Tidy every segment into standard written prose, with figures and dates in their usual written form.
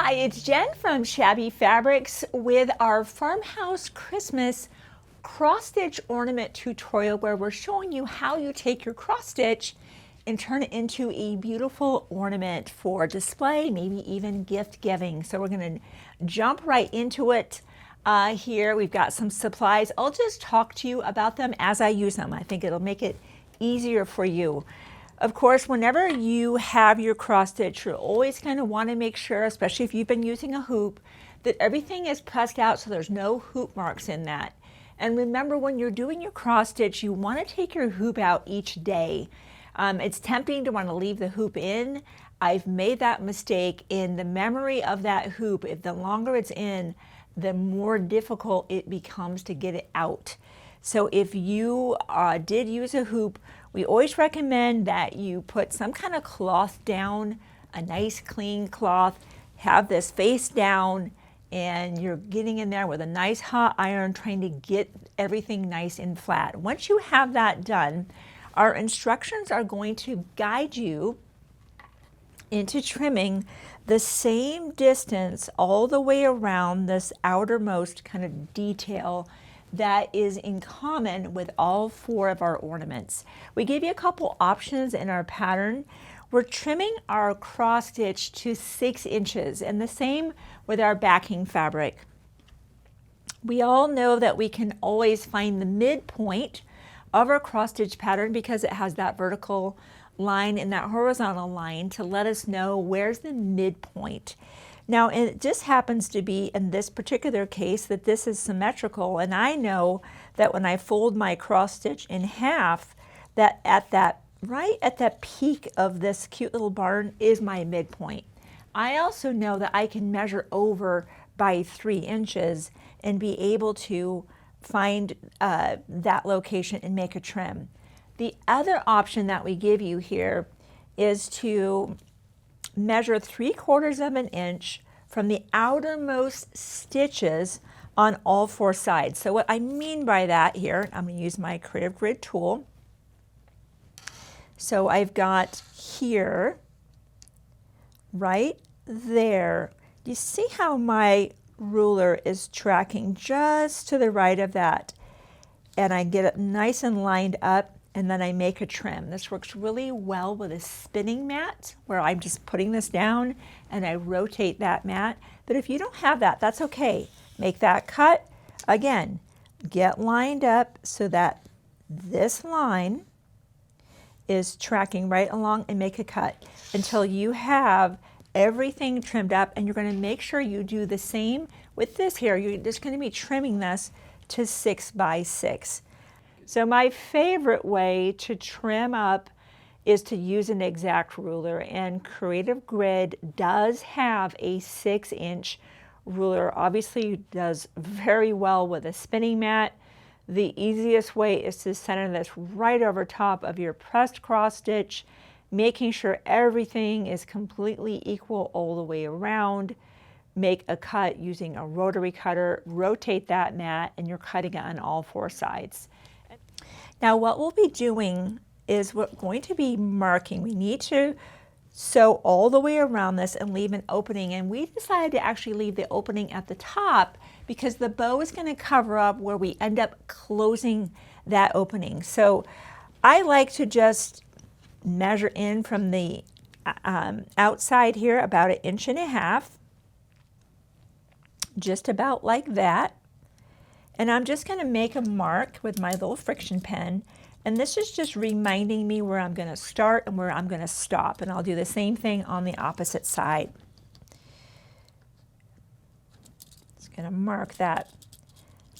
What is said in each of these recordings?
Hi, it's Jen from Shabby Fabrics with our Farmhouse Christmas Cross Stitch Ornament tutorial where we're showing you how you take your cross stitch and turn it into a beautiful ornament for display, maybe even gift giving. So we're going to jump right into it. Here we've got some supplies. I'll just talk to you about them as I use them. I think it'll make it easier for you. Of course, whenever you have your cross stitch, you always kind of want to make sure, especially if you've been using a hoop, that everything is pressed out so there's no hoop marks in that. And remember, when you're doing your cross stitch, you want to take your hoop out each day. It's tempting to want to leave the hoop in. I've made that mistake. In the memory of that hoop, if the longer it's in, the more difficult it becomes to get it out. So if you did use a hoop, we always recommend that you put some kind of cloth down, a nice clean cloth, have this face down, and you're getting in there with a nice hot iron trying to get everything nice and flat. Once you have that done, our instructions are going to guide you into trimming the same distance all the way around this outermost kind of detail that is in common with all four of our ornaments. We gave you a couple options in our pattern. We're trimming our cross stitch to 6 inches, and the same with our backing fabric. We all know that we can always find the midpoint of our cross stitch pattern because it has that vertical line and that horizontal line to let us know where's the midpoint. Now, it just happens to be in this particular case that this is symmetrical, and I know that when I fold my cross stitch in half, that right at that peak of this cute little barn is my midpoint. I also know that I can measure over by 3 inches and be able to find that location and make a trim. The other option that we give you here is to measure 3/4 of an inch from the outermost stitches on all 4 sides. So what I mean by that here, I'm going to use my Creative Grid tool. So I've got here, right there. You see how my ruler is tracking just to the right of that? And I get it nice and lined up, and then I make a trim. This works really well with a spinning mat where I'm just putting this down and I rotate that mat. But if you don't have that, that's okay. Make that cut. Again, get lined up so that this line is tracking right along, and make a cut until you have everything trimmed up. And you're going to make sure you do the same with this here. You're just going to be trimming this to 6 by 6. So my favorite way to trim up is to use an exact ruler, and Creative Grid does have a 6-inch ruler. Obviously does very well with a spinning mat. The easiest way is to center this right over top of your pressed cross stitch, making sure everything is completely equal all the way around. Make a cut using a rotary cutter, rotate that mat, and you're cutting it on all 4 sides. Now what we'll be doing is we're going to be marking. We need to sew all the way around this and leave an opening, and we decided to actually leave the opening at the top because the bow is going to cover up where we end up closing that opening. So I like to just measure in from the outside here about 1.5 inches, just about like that. And I'm just going to make a mark with my little friction pen, and this is just reminding me where I'm going to start and where I'm going to stop, and I'll do the same thing on the opposite side. Just going to mark that.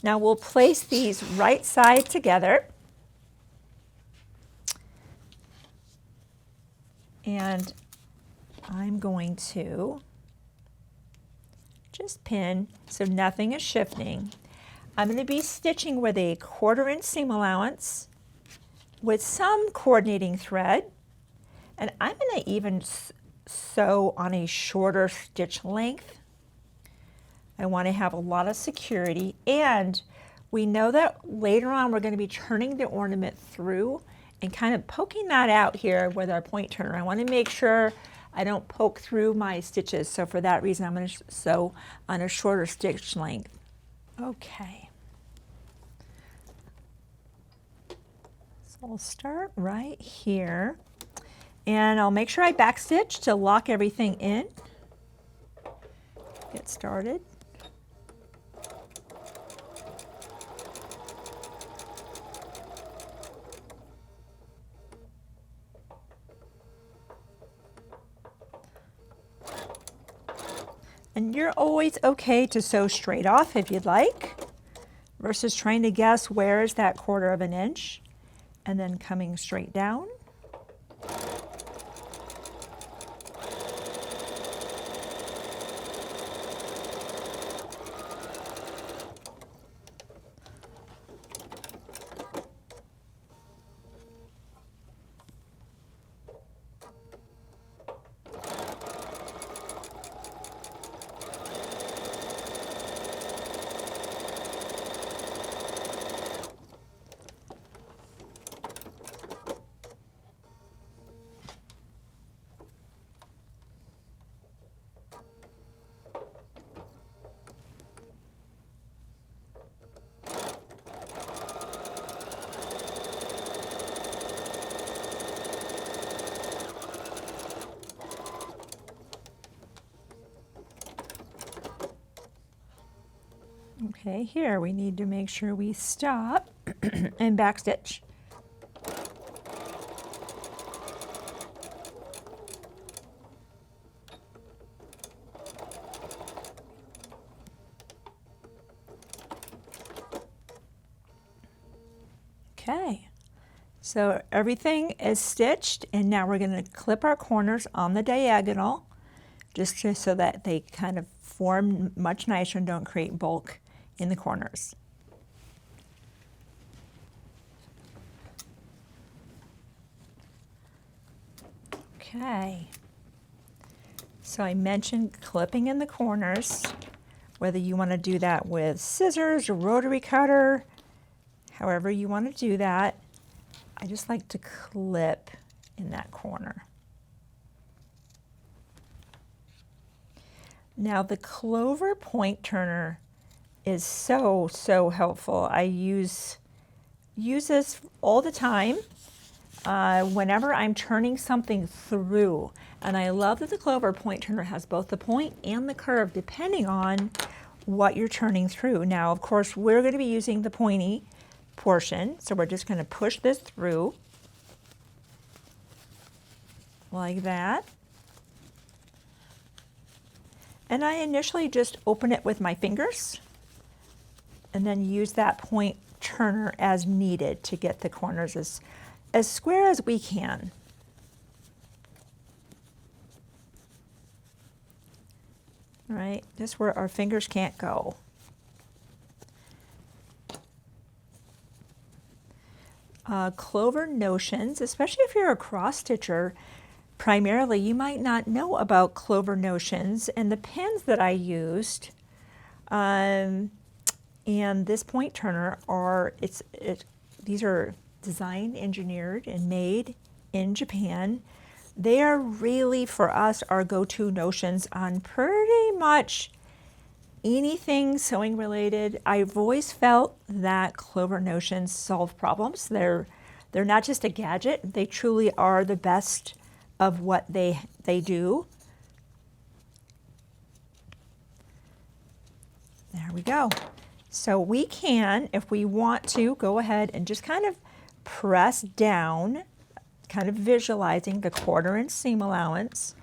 Now we'll place these right side together, and I'm going to just pin so nothing is shifting. I'm going to be stitching with a 1/4 inch seam allowance with some coordinating thread, and I'm going to even sew on a shorter stitch length. I want to have a lot of security, and we know that later on we're going to be turning the ornament through and kind of poking that out here with our point turner. I want to make sure I don't poke through my stitches, so for that reason I'm going to sew on a shorter stitch length. Okay. So I'll start right here, and I'll make sure I backstitch to lock everything in. Get started. And you're always okay to sew straight off if you'd like, versus trying to guess where is that 1/4 of an inch and then coming straight down. Okay, here we need to make sure we stop and backstitch. Okay, so everything is stitched, and now we're going to clip our corners on the diagonal just so that they kind of form much nicer and don't create bulk in the corners. Okay, so I mentioned clipping in the corners, whether you want to do that with scissors or rotary cutter, however you want to do that. I just like to clip in that corner. Now the clover point turner is so helpful. I use this all the time whenever I'm turning something through. And I love that the clover point turner has both the point and the curve depending on what you're turning through. Now, of course, we're going to be using the pointy portion, so we're just going to push this through like that. And I initially just open it with my fingers and then use that point turner as needed to get the corners as square as we can. All right, just where our fingers can't go. Clover notions, especially if you're a cross stitcher, primarily you might not know about clover notions, and the pins that I used and this point turner are, these are designed, engineered, and made in Japan. They are really, for us, our go-to notions on pretty much anything sewing related. I've always felt that clover notions solve problems. They're not just a gadget, they truly are the best of what they do. There we go. So we can, if we want to, go ahead and just kind of press down, kind of visualizing the 1/4 inch seam allowance,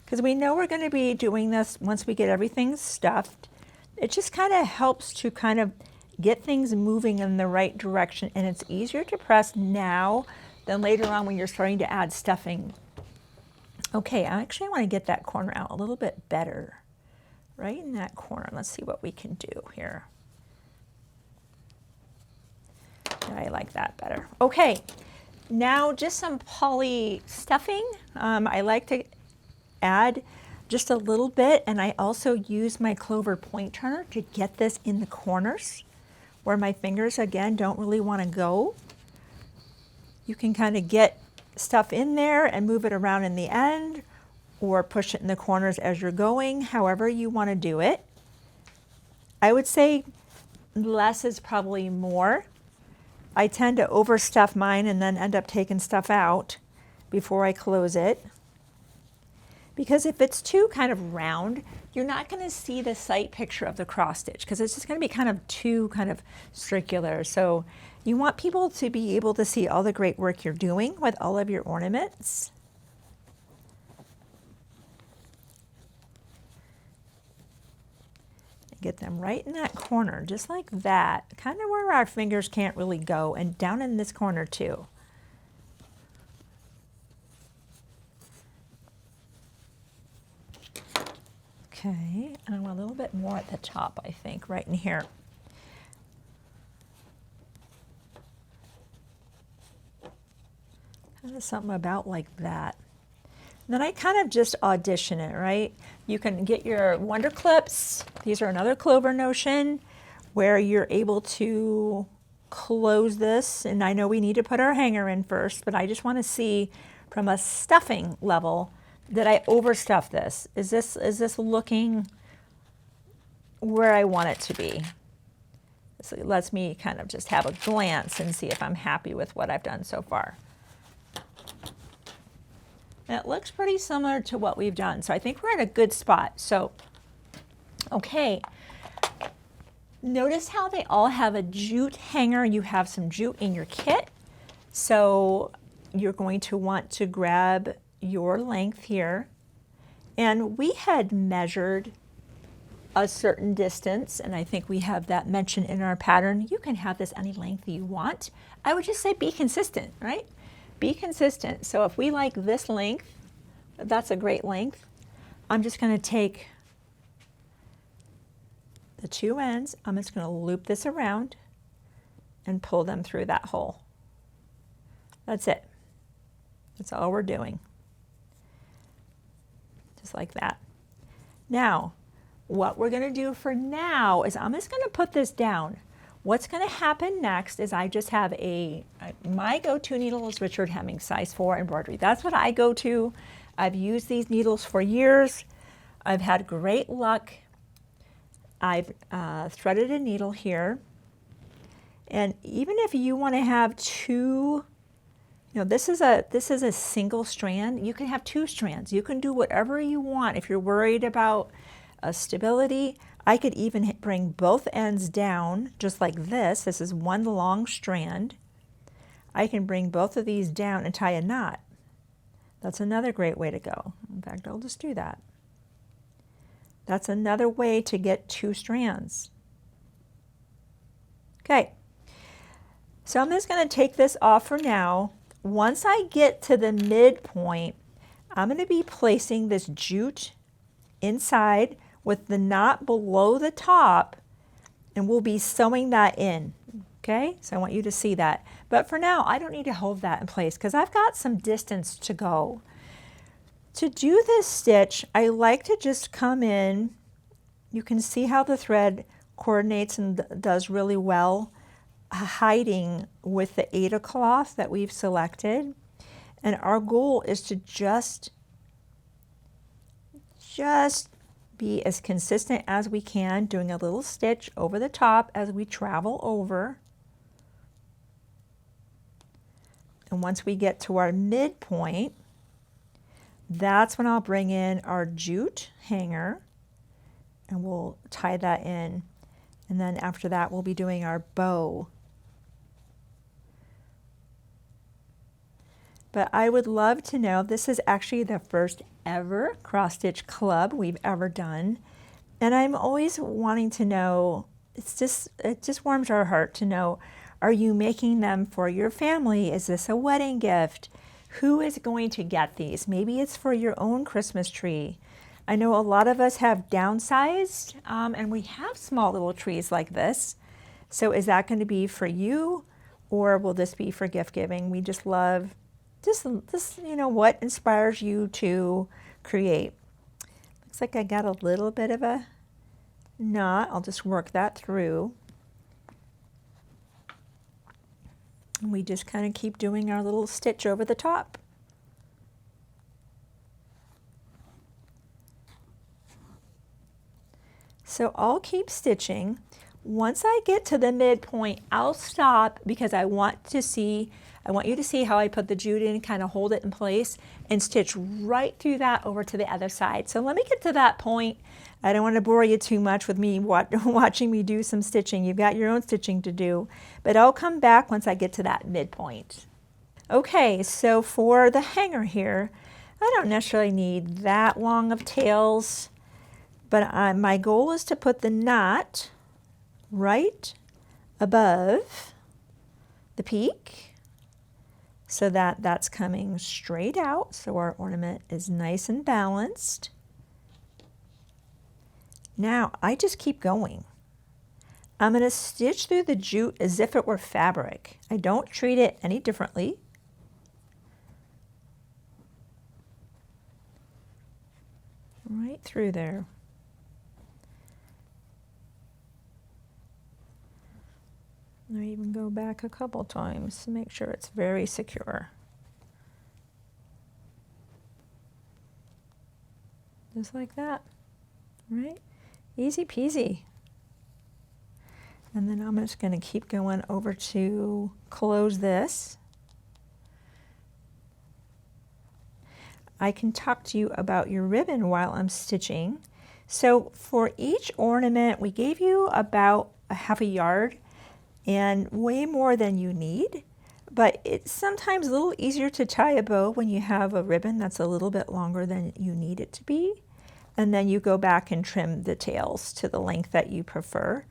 because we know we're going to be doing this once we get everything stuffed. It just kind of helps to kind of get things moving in the right direction, and it's easier to press now than later on when you're starting to add stuffing. Okay, I want to get that corner out a little bit better. Right in that corner. Let's see what we can do here. I like that better. Okay, now just some poly stuffing. I like to add just a little bit, and I also use my clover point turner to get this in the corners where my fingers, again, don't really want to go. You can kind of get stuff in there and move it around in the end, or push it in the corners as you're going, however you want to do it. I would say less is probably more. I tend to overstuff mine and then end up taking stuff out before I close it. Because if it's too kind of round, you're not going to see the sight picture of the cross stitch because it's just going to be kind of too kind of circular. So you want people to be able to see all the great work you're doing with all of your ornaments. Get them right in that corner, just like that, kind of where our fingers can't really go, and down in this corner too. Okay, and I want a little bit more at the top, I think, right in here. Kind of something about like that. And then I kind of just audition it, right? You can get your Wonder Clips. These are another Clover Notion where you're able to close this. And I know we need to put our hanger in first, but I just want to see from a stuffing level, did I overstuff this? Is this looking where I want it to be? So it lets me kind of just have a glance and see if I'm happy with what I've done so far. It looks pretty similar to what we've done. So I think we're at a good spot. So, okay. Notice how they all have a jute hanger. You have some jute in your kit. So you're going to want to grab your length here. And we had measured a certain distance, and I think we have that mentioned in our pattern. You can have this any length you want. I would just say be consistent, right? Be consistent. So if we like this length, that's a great length. I'm just going to take the two ends, I'm just going to loop this around and pull them through that hole. That's it. That's all we're doing. Just like that. Now, what we're going to do for now is I'm just going to put this down. What's going to happen next is I just have my go-to needle is Richard Hemming size 4 embroidery. That's what I go to. I've used these needles for years. I've had great luck. I've threaded a needle here. And even if you want to have two, this is a single strand. You can have two strands. You can do whatever you want. If you're worried about stability, I could even bring both ends down just like this. This is one long strand. I can bring both of these down and tie a knot. That's another great way to go. In fact, I'll just do that. That's another way to get two strands. Okay, so I'm just going to take this off for now. Once I get to the midpoint, I'm going to be placing this jute inside with the knot below the top, and we'll be sewing that in. Okay, so I want you to see that. But for now, I don't need to hold that in place because I've got some distance to go. To do this stitch, I like to just come in. You can see how the thread coordinates and does really well, hiding with the Aida cloth that we've selected. And our goal is to just be as consistent as we can, doing a little stitch over the top as we travel over. And once we get to our midpoint, that's when I'll bring in our jute hanger and we'll tie that in. And then after that, we'll be doing our bow. But I would love to know, this is actually the first ever cross stitch club we've ever done. And I'm always wanting to know, it just warms our heart to know, are you making them for your family? Is this a wedding gift? Who is going to get these? Maybe it's for your own Christmas tree. I know a lot of us have downsized and we have small little trees like this. So is that going to be for you, or will this be for gift giving? We just love this, what inspires you to create. Looks like I got a little bit of a knot. I'll just work that through. And we just kind of keep doing our little stitch over the top. So I'll keep stitching. Once I get to the midpoint, I'll stop because I want you to see how I put the jute in, kind of hold it in place and stitch right through that over to the other side. So let me get to that point. I don't want to bore you too much with me watching me do some stitching. You've got your own stitching to do, but I'll come back once I get to that midpoint. Okay, so for the hanger here, I don't necessarily need that long of tails, but my goal is to put the knot right above the peak so that that's coming straight out, so our ornament is nice and balanced. Now I just keep going. I'm going to stitch through the jute as if it were fabric. I don't treat it any differently. Right through there. I even go back a couple times to make sure it's very secure. Just like that, right? Easy peasy. And then I'm just going to keep going over to close this. I can talk to you about your ribbon while I'm stitching. So for each ornament, we gave you about a half a yard and way more than you need, but it's sometimes a little easier to tie a bow when you have a ribbon that's a little bit longer than you need it to be. And then you go back and trim the tails to the length that you prefer.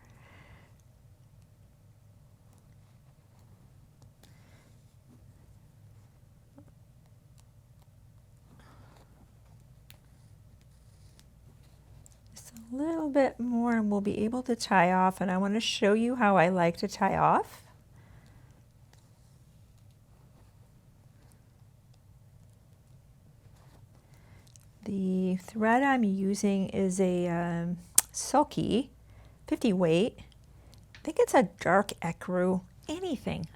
A little bit more and we'll be able to tie off, and I want to show you how I like to tie off. The thread I'm using is a silky 50 weight. I think it's a dark ecru. Anything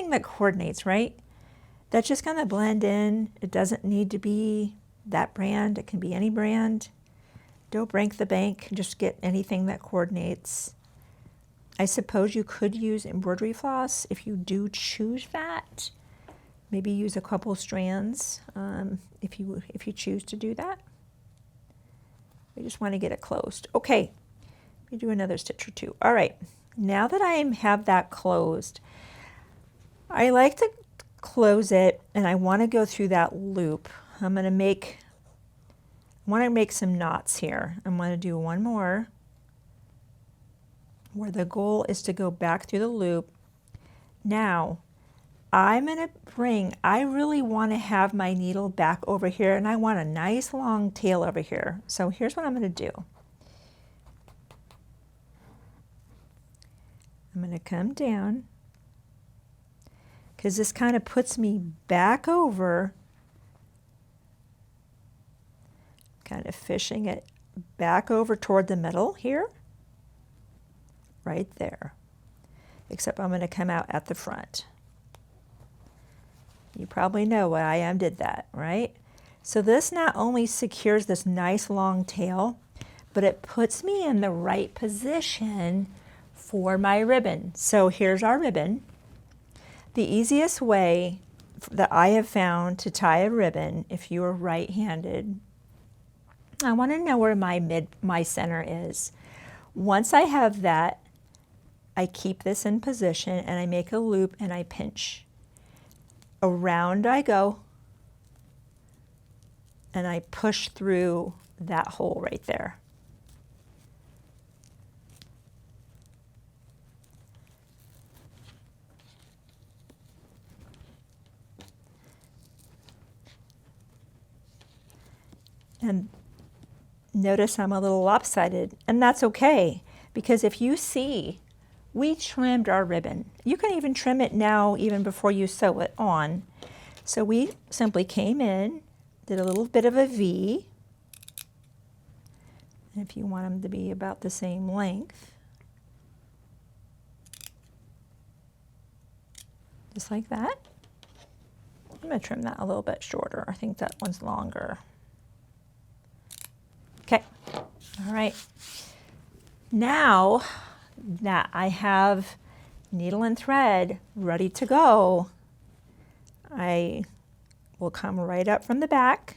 that coordinates, right? That's just going to blend in. It doesn't need to be that brand. It can be any brand. Don't break the bank, just get anything that coordinates. I suppose you could use embroidery floss if you do choose that. Maybe use a couple strands if you choose to do that. We just want to get it closed. Okay, we do another stitch or two. All right, now that I have that closed, I like to close it and I want to go through that loop. I want to make some knots here. I'm going to do one more where the goal is to go back through the loop. Now, I really want to have my needle back over here and I want a nice long tail over here. So here's what I'm going to do. I'm going to come down because this kind of puts me back over, kind of fishing it back over toward the middle here, right there. Except I'm going to come out at the front. You probably know why I did that, right? So this not only secures this nice long tail, but it puts me in the right position for my ribbon. So here's our ribbon. The easiest way that I have found to tie a ribbon, if you are right-handed, I want to know where my center is. Once I have that, I keep this in position and I make a loop and I pinch. Around I go and I push through that hole right there. And notice I'm a little lopsided, and that's okay, because if you see, we trimmed our ribbon. You can even trim it now, even before you sew it on. So we simply came in, did a little bit of a V, and if you want them to be about the same length, just like that. I'm going to trim that a little bit shorter. I think that one's longer. Okay, all right. Now that I have needle and thread ready to go, I will come right up from the back,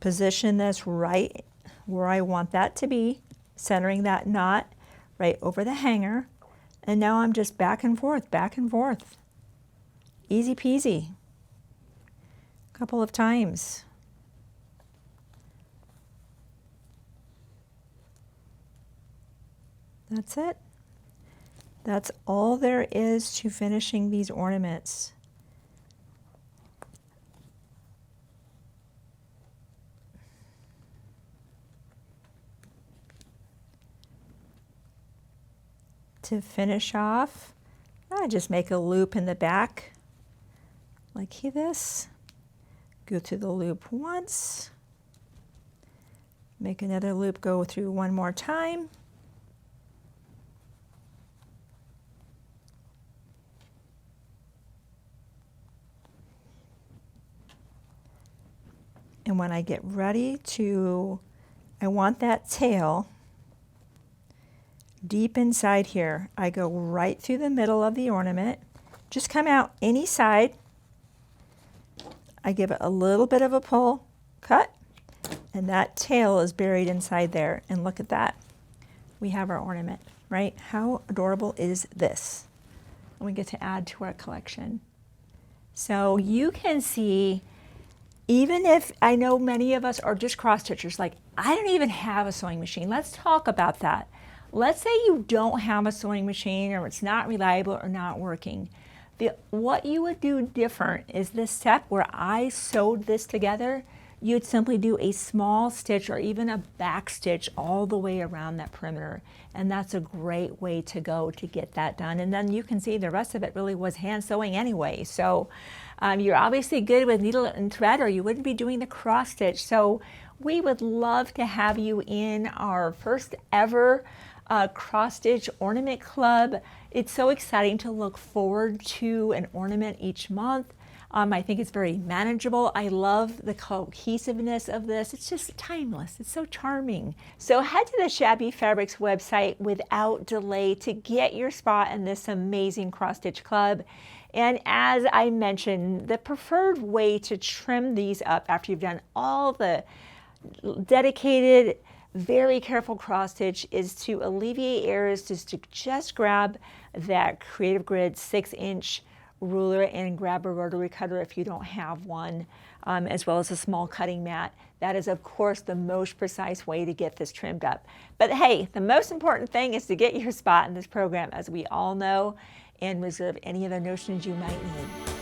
position this right where I want that to be, centering that knot right over the hanger, and now I'm just back and forth, back and forth. Easy peasy. A couple of times. That's it. That's all there is to finishing these ornaments. To finish off, I just make a loop in the back like this. Go through the loop once. Make another loop, go through one more time. And when I get ready to, I want that tail deep inside here. I go right through the middle of the ornament. Just come out any side. I give it a little bit of a pull, cut, and that tail is buried inside there. And look at that. We have our ornament, right? How adorable is this? And we get to add to our collection. So you can see, even if I know many of us are just cross stitchers, like I don't even have a sewing machine. Let's talk about that. Let's say you don't have a sewing machine, or it's not reliable or not working. What you would do different is this step where I sewed this together. You'd simply do a small stitch or even a back stitch all the way around that perimeter. And that's a great way to go to get that done. And then you can see the rest of it really was hand sewing anyway. So you're obviously good with needle and thread, or you wouldn't be doing the cross stitch. So we would love to have you in our first ever cross stitch ornament club. It's so exciting to look forward to an ornament each month. I think it's very manageable. I love the cohesiveness of this. It's just timeless. It's so charming. So head to the Shabby Fabrics website without delay to get your spot in this amazing cross stitch club. And as I mentioned, the preferred way to trim these up after you've done all the dedicated, very careful cross stitch is to alleviate errors, is to just grab that Creative Grid 6-inch ruler and grab a rotary cutter if you don't have one, as well as a small cutting mat. That is, of course, the most precise way to get this trimmed up. But hey, the most important thing is to get your spot in this program, as we all know, and reserve any other notions you might need.